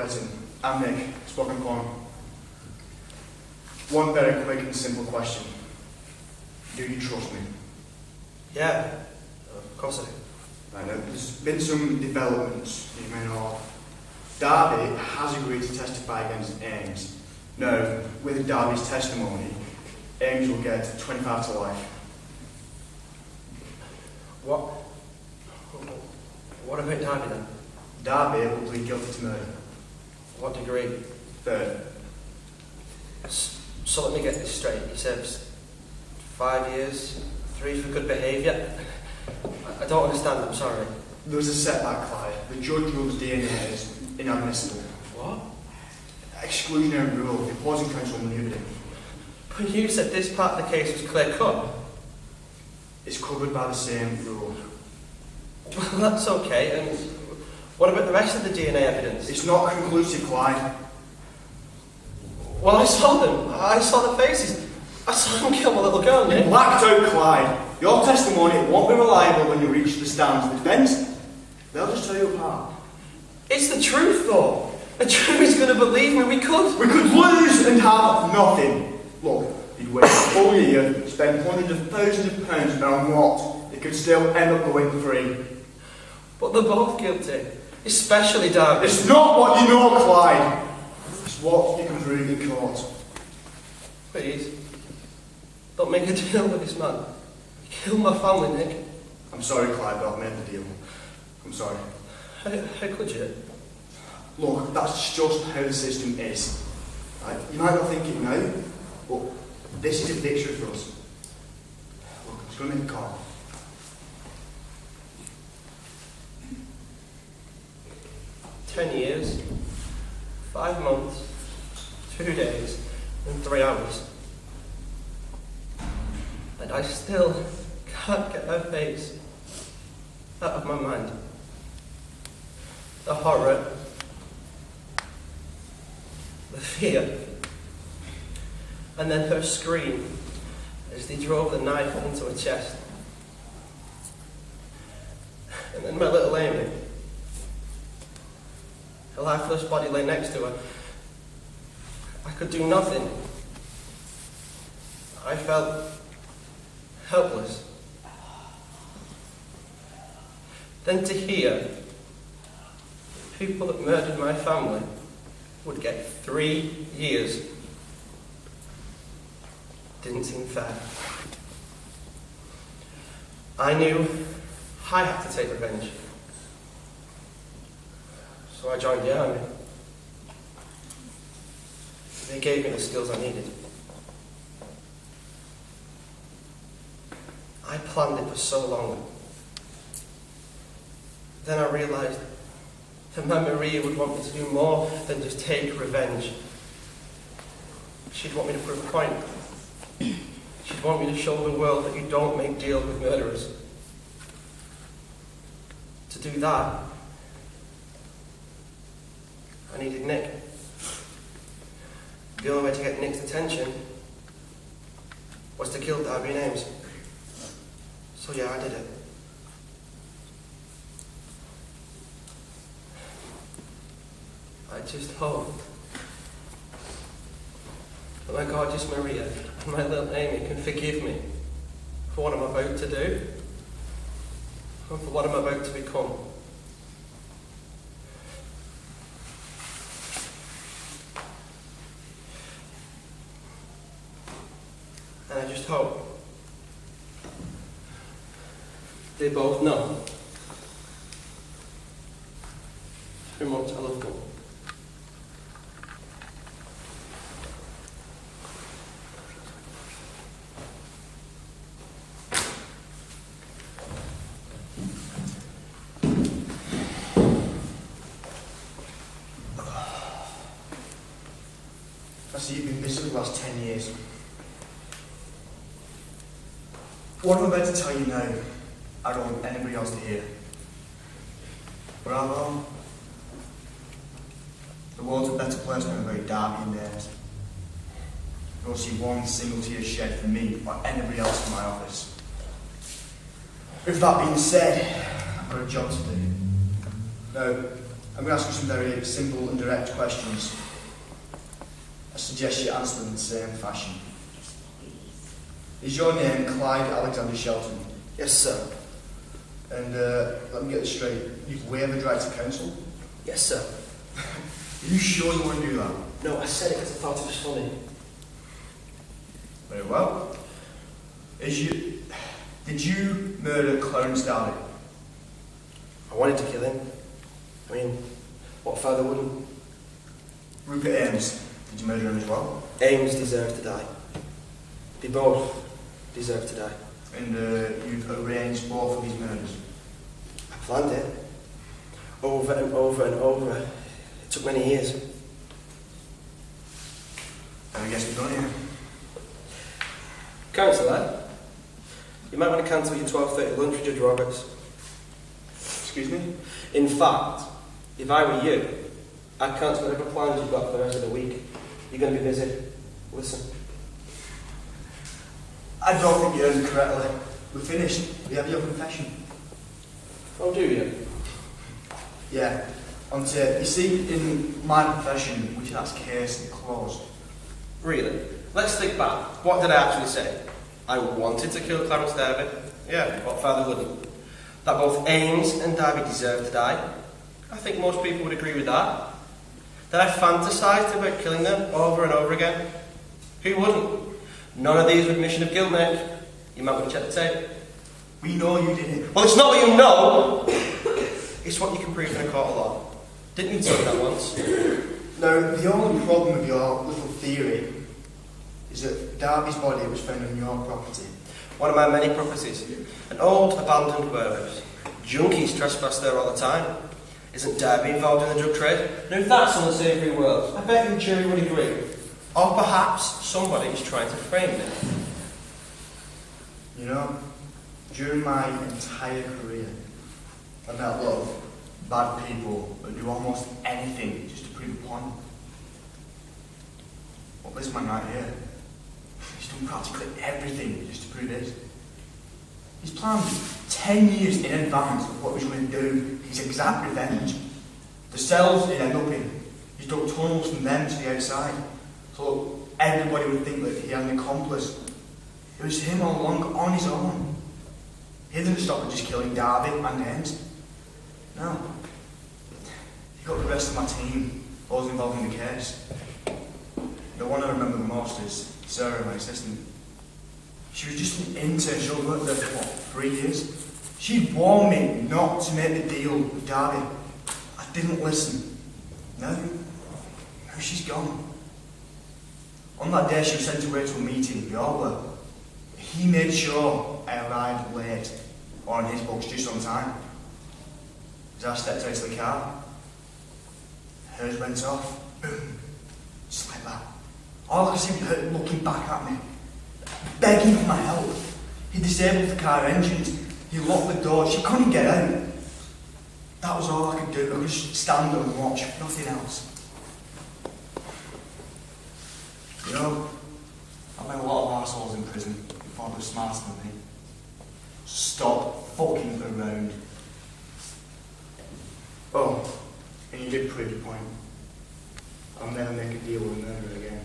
editing. I'm Nick, spoken upon. One very quick and simple question. Do you trust me? Yeah, of course I do. I know there's been some developments, you may know. Darby has agreed to testify against Ames. No, with Darby's testimony, Ames will get 25 to life. What about Darby then? Darby will plead guilty to murder. What degree? Third. So let me get this straight. He serves 5 years, 3 for good behaviour. I don't understand, I'm sorry. There was a setback, Clyde. The judge rules DNA is inadmissible. What? Exclusionary rule. The opposing counsel manoeuvred it. But you said this part of the case was clear cut. It's covered by the same rule. Well, that's okay. And what about the rest of the DNA evidence? It's not conclusive, Clyde. Well, I saw them. I saw the faces. I saw them kill my little girl, Nick. You blacked out, Clyde. Your testimony won't be reliable when you reach the stand. The defence, they'll just tear you apart. It's the truth, though. A jury's going to believe me. We could lose and have nothing. Look, you'd wait a full year, spend hundreds of thousands of pounds on what? They could still end up going free. But they're both guilty. Especially Darby. It's not what you know, Clyde. It's what you can prove in court. Please, don't make a deal with this man. He killed my family, Nick. I'm sorry, Clyde, but I've made the deal. I'm sorry. How could you? Look, that's just how the system is. Right? You might not think it now, but this is a victory for us. Look, I'm just going to make a call. "10 years, 5 months, 2 days, and 3 hours. And I still can't get her face out of my mind. The horror, the fear, and then her scream as they drove the knife into her chest. And then my little Amy. Her lifeless body lay next to her. I could do nothing. I felt helpless. Then to hear the people that murdered my family would get 3 years didn't seem fair. I knew I had to take revenge. So I joined the army. They gave me the skills I needed. I planned it for so long. Then I realised that my Maria would want me to do more than just take revenge. She'd want me to prove a point. She'd want me to show the world that you don't make deals with murderers. To do that, I needed Nick. The only way to get Nick's attention was to kill Darby and Ames. So yeah, I did it. I just hope that my gorgeous Maria and my little Amy can forgive me for what I'm about to do and for what I'm about to become. And I just hope they both know how much I love them. I see you've been missing the last 10 years. What I'm about to tell you now, I don't want anybody else to hear. But I know the world's a better place now about Darby and Ames. You won't see one single tear shed for me or anybody else in my office. With that being said, I've got a job to do. Now, I'm going to ask you some very simple and direct questions. I suggest you answer them in the same fashion. Is your name Clyde Alexander Shelton? Yes, sir. And let me get this straight. You've waived right to counsel? Yes, sir. Are you sure you want to do that? No, I said it because I thought it was funny. Very well. Did you murder Clarence Darby? I wanted to kill him. I mean, what father wouldn't? Rupert Ames, did you murder him as well? Ames deserved to die. They both deserve to die. And you've arranged both of these murders? I planned it. Over and over and over. It took many years. And I guess we've done it. Councillor, you might want to cancel your 12:30 lunch with Judge Roberts. Excuse me? In fact, if I were you, I'd cancel whatever plans you've got for the rest of the week. You're going to be busy. Listen. I don't think you heard me correctly. We're finished. We have your confession. Oh, do you? Yeah. On tape. You see, in my profession, we should ask case closed. Really? Let's think back. What did I actually say? I wanted to kill Clarence Darby. Yeah, what father wouldn't? That both Ames and Darby deserved to die. I think most people would agree with that. That I fantasised about killing them over and over again. Who wouldn't? None of these were admission of guilt, mate. You might want to check the tape. We know you did it. Well, it's not what you know. It's what you can prove in a court of law. Didn't you tell me that once? Now, the only problem with your little theory is that Darby's body was found on your property. One of my many properties. An old, abandoned warehouse. Junkies trespass there all the time. Isn't Darby involved in the drug trade? Now, if that's on the savoury world, I bet you the jury would agree. Or perhaps somebody is trying to frame me. You know, during my entire career, I met a lot of bad people that do almost anything just to prove a point. Well, this man right here, he's done practically everything just to prove it. He's planned 10 years in advance of what he's going to do, his exact revenge. The cells he'd end up in, he's dug tunnels from them to the outside, so everybody would think that he had an accomplice. It was him all along, on his own. He didn't stop at just killing Darby and Ames. No. He got the rest of my team, those involved in the case. The one I remember the most is Sarah, my assistant. She was just an intern. She worked there for, 3 years? She warned me not to make the deal with Darby. I didn't listen. Now she's gone. On that day she was sent away to a meeting with Butler. He made sure I arrived late, or in his books, just on time. As I stepped out of the car, hers went off. Boom. Just like that. All I could see was her looking back at me, begging for my help. He disabled the car engines. He locked the door. She couldn't get out. That was all I could do. I could just stand there and watch. Nothing else. You know, I've met a lot of assholes in prison before they're smarter than me. Stop fucking around. Oh, and you did prove your point. I'll never make a deal with a murderer again.